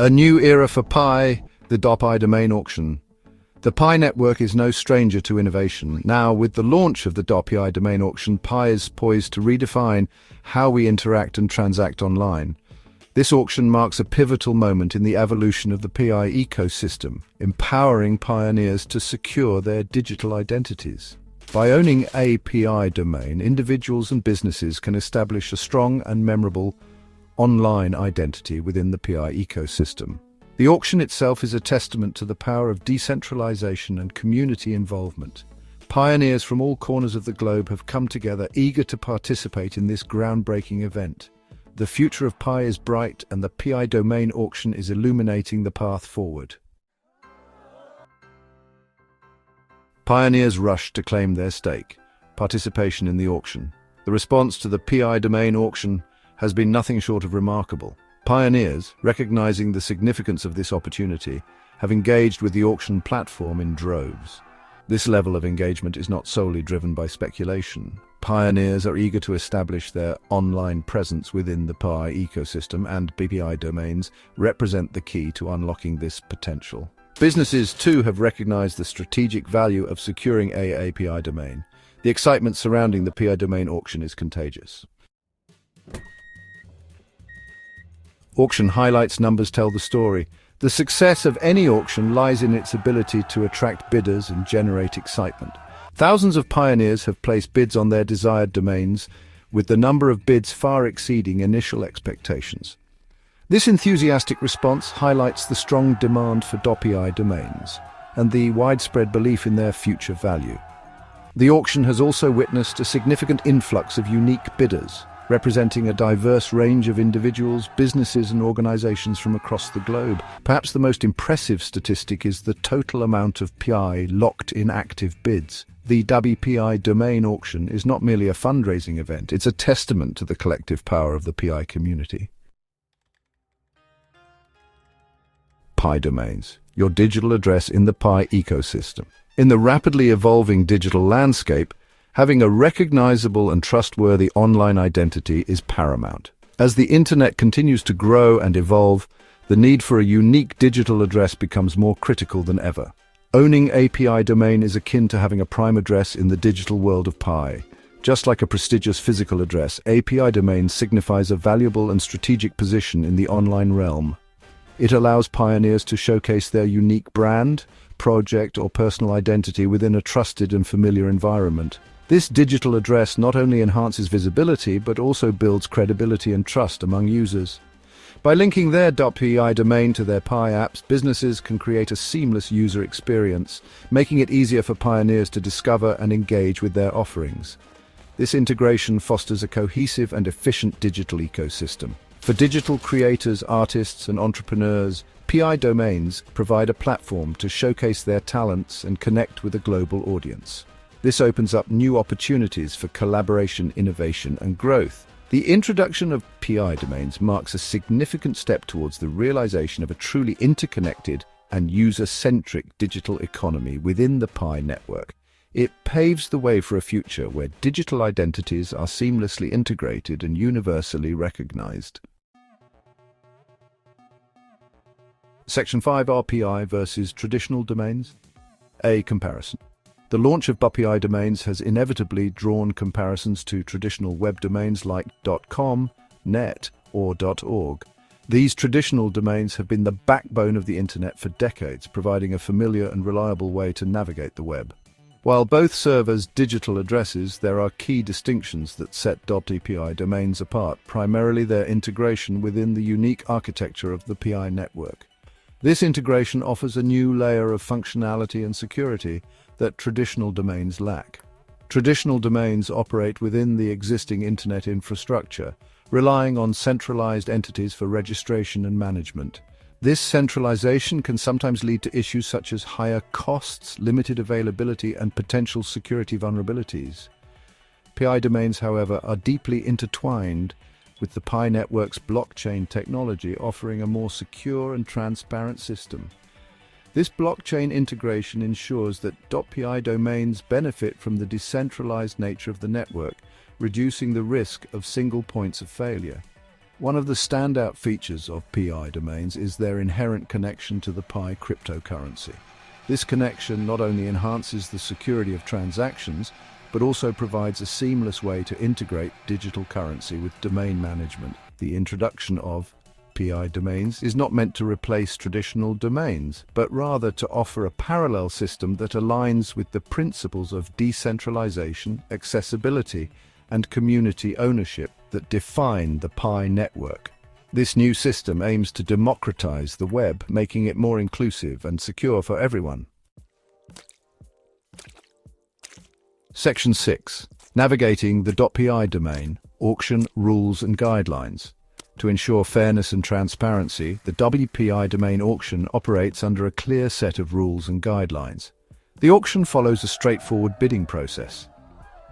A new era for Pi, the .pi domain auction. The PiNetwork is no stranger to innovation. Now, with the launch of the .pi domain auction, Pi is poised to redefine how we interact and transact online. This auction marks a pivotal moment in the evolution of the PI ecosystem, empowering pioneers to secure their digital identities. By owning a PI domain, individuals and businesses can establish a strong and memorable online identity within the PI ecosystem. The auction itself is a testament to the power of decentralization and community involvement. Pioneers from all corners of the globe have come together, eager to participate in this groundbreaking event. The future of Pi is bright, and the PI domain auction is illuminating the path forward. Pioneers rush to claim their stake. Participation in the auction. The response to the PI domain auction has been nothing short of remarkable. Pioneers, recognizing the significance of this opportunity, have engaged with the auction platform in droves. This level of engagement is not solely driven by speculation. Pioneers are eager to establish their online presence within the Pi ecosystem, and PI domains represent the key to unlocking this potential. Businesses, too, have recognized the strategic value of securing a API domain. The excitement surrounding the PI domain auction is contagious. Auction highlights, numbers tell the story. The success of any auction lies in its ability to attract bidders and generate excitement. Thousands of pioneers have placed bids on their desired domains, with the number of bids far exceeding initial expectations. This enthusiastic response highlights the strong demand for .pi domains and the widespread belief in their future value. The auction has also witnessed a significant influx of unique bidders, representing a diverse range of individuals, businesses and organizations from across the globe. Perhaps the most impressive statistic is the total amount of PI locked in active bids. The WPI domain auction is not merely a fundraising event, it's a testament to the collective power of the PI community. Pi domains, your digital address in the Pi ecosystem. In the rapidly evolving digital landscape, having a recognizable and trustworthy online identity is paramount. As the internet continues to grow and evolve, the need for a unique digital address becomes more critical than ever. Owning API domain is akin to having a prime address in the digital world of Pi. Just like a prestigious physical address, API domain signifies a valuable and strategic position in the online realm. It allows pioneers to showcase their unique brand, project, or personal identity within a trusted and familiar environment. This digital address not only enhances visibility, but also builds credibility and trust among users. By linking their .pi domain to their Pi apps, businesses can create a seamless user experience, making it easier for pioneers to discover and engage with their offerings. This integration fosters a cohesive and efficient digital ecosystem. For digital creators, artists, and entrepreneurs, PI domains provide a platform to showcase their talents and connect with a global audience. This opens up new opportunities for collaboration, innovation, and growth. The introduction of PI domains marks a significant step towards the realization of a truly interconnected and user-centric digital economy within the Pi network. It paves the way for a future where digital identities are seamlessly integrated and universally recognized. Section 5, RPI versus traditional domains. A comparison. The launch of .pi domains has inevitably drawn comparisons to traditional web domains like .com, .net, or .org. These traditional domains have been the backbone of the internet for decades, providing a familiar and reliable way to navigate the web. While both serve as digital addresses, there are key distinctions that set .pi domains apart, primarily their integration within the unique architecture of the PI network. This integration offers a new layer of functionality and security that traditional domains lack. Traditional domains operate within the existing internet infrastructure, relying on centralized entities for registration and management. This centralization can sometimes lead to issues such as higher costs, limited availability, and potential security vulnerabilities. PI domains, however, are deeply intertwined with the Pi network's blockchain technology, offering a more secure and transparent system. This blockchain integration ensures that .pi domains benefit from the decentralized nature of the network, reducing the risk of single points of failure. One of the standout features of PI domains is their inherent connection to the Pi cryptocurrency. This connection not only enhances the security of transactions, but also provides a seamless way to integrate digital currency with domain management. The introduction of PI domains is not meant to replace traditional domains, but rather to offer a parallel system that aligns with the principles of decentralization, accessibility, and community ownership that define the PiNetwork. This new system aims to democratize the web, making it more inclusive and secure for everyone. Section 6. Navigating the .pi domain, auction rules and guidelines. To ensure fairness and transparency, the WPI domain auction operates under a clear set of rules and guidelines. The auction follows a straightforward bidding process.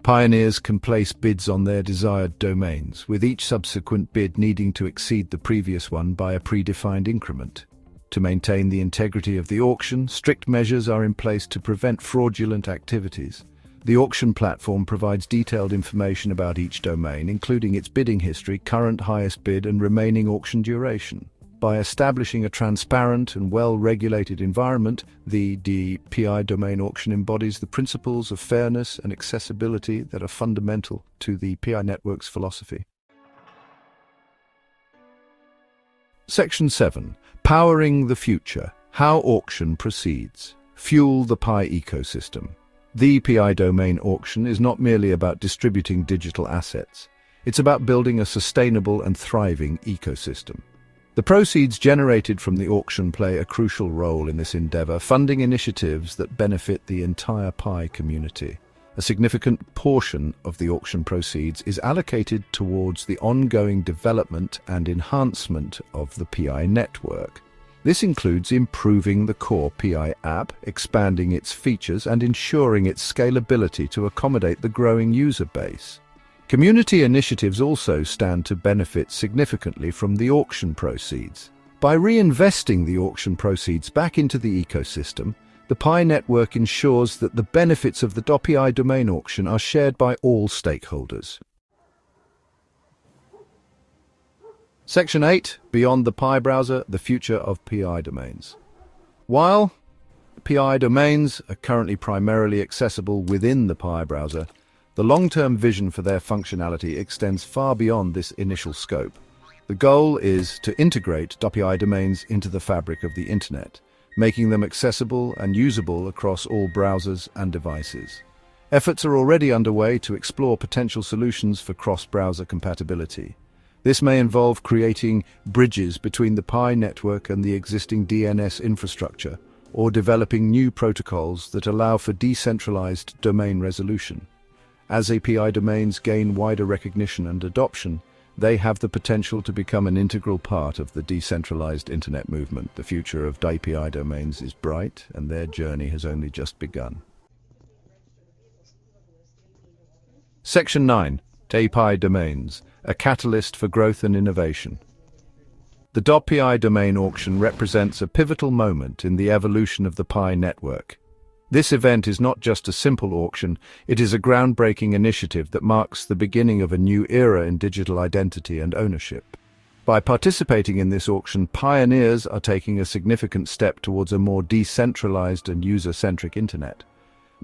Pioneers can place bids on their desired domains, with each subsequent bid needing to exceed the previous one by a predefined increment. To maintain the integrity of the auction, strict measures are in place to prevent fraudulent activities. The auction platform provides detailed information about each domain, including its bidding history, current highest bid, and remaining auction duration. By establishing a transparent and well-regulated environment, the PI domain auction embodies the principles of fairness and accessibility that are fundamental to the PiNetwork's philosophy. Section 7. Powering the future. How auction proceeds. Fuel the Pi ecosystem. The PI domain auction is not merely about distributing digital assets. It's about building a sustainable and thriving ecosystem. The proceeds generated from the auction play a crucial role in this endeavor, funding initiatives that benefit the entire Pi community. A significant portion of the auction proceeds is allocated towards the ongoing development and enhancement of the PiNetwork. This includes improving the core PI app, expanding its features, and ensuring its scalability to accommodate the growing user base. Community initiatives also stand to benefit significantly from the auction proceeds. By reinvesting the auction proceeds back into the ecosystem, the PiNetwork ensures that the benefits of the .pi domain auction are shared by all stakeholders. Section 8. Beyond the Pi browser, the future of PI domains. While PI domains are currently primarily accessible within the Pi browser, the long-term vision for their functionality extends far beyond this initial scope. The goal is to integrate .pi domains into the fabric of the Internet, making them accessible and usable across all browsers and devices. Efforts are already underway to explore potential solutions for cross-browser compatibility. This may involve creating bridges between the PiNetwork and the existing DNS infrastructure, or developing new protocols that allow for decentralized domain resolution. As API domains gain wider recognition and adoption, they have the potential to become an integral part of the decentralized Internet movement. The future of API domains is bright, and their journey has only just begun. Section 9. API domains, a catalyst for growth and innovation. The .pi domain auction represents a pivotal moment in the evolution of the PiNetwork. This event is not just a simple auction, it is a groundbreaking initiative that marks the beginning of a new era in digital identity and ownership. By participating in this auction, pioneers are taking a significant step towards a more decentralized and user-centric Internet.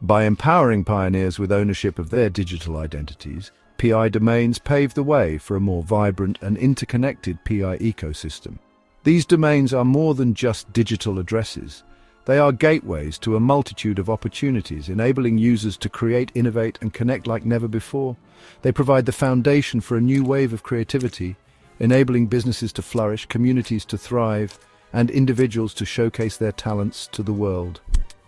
By empowering pioneers with ownership of their digital identities, PI domains pave the way for a more vibrant and interconnected PI ecosystem. These domains are more than just digital addresses. They are gateways to a multitude of opportunities, enabling users to create, innovate, and connect like never before. They provide the foundation for a new wave of creativity, enabling businesses to flourish, communities to thrive, and individuals to showcase their talents to the world.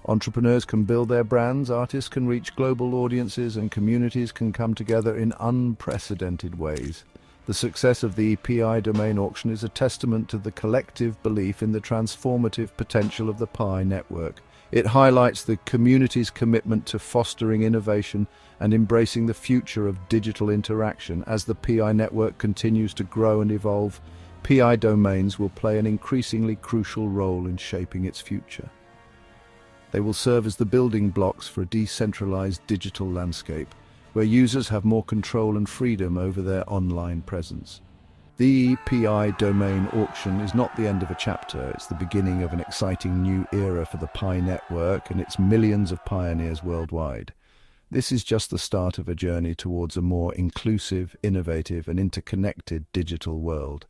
Entrepreneurs can build their brands, artists can reach global audiences, and communities can come together in unprecedented ways. The success of the PI domain auction is a testament to the collective belief in the transformative potential of the PiNetwork. It highlights the community's commitment to fostering innovation and embracing the future of digital interaction. As the PiNetwork continues to grow and evolve, PI domains will play an increasingly crucial role in shaping its future. They will serve as the building blocks for a decentralized digital landscape, where users have more control and freedom over their online presence. The PI domain auction is not the end of a chapter, it's the beginning of an exciting new era for the Pi network and its millions of pioneers worldwide. This is just the start of a journey towards a more inclusive, innovative, and interconnected digital world.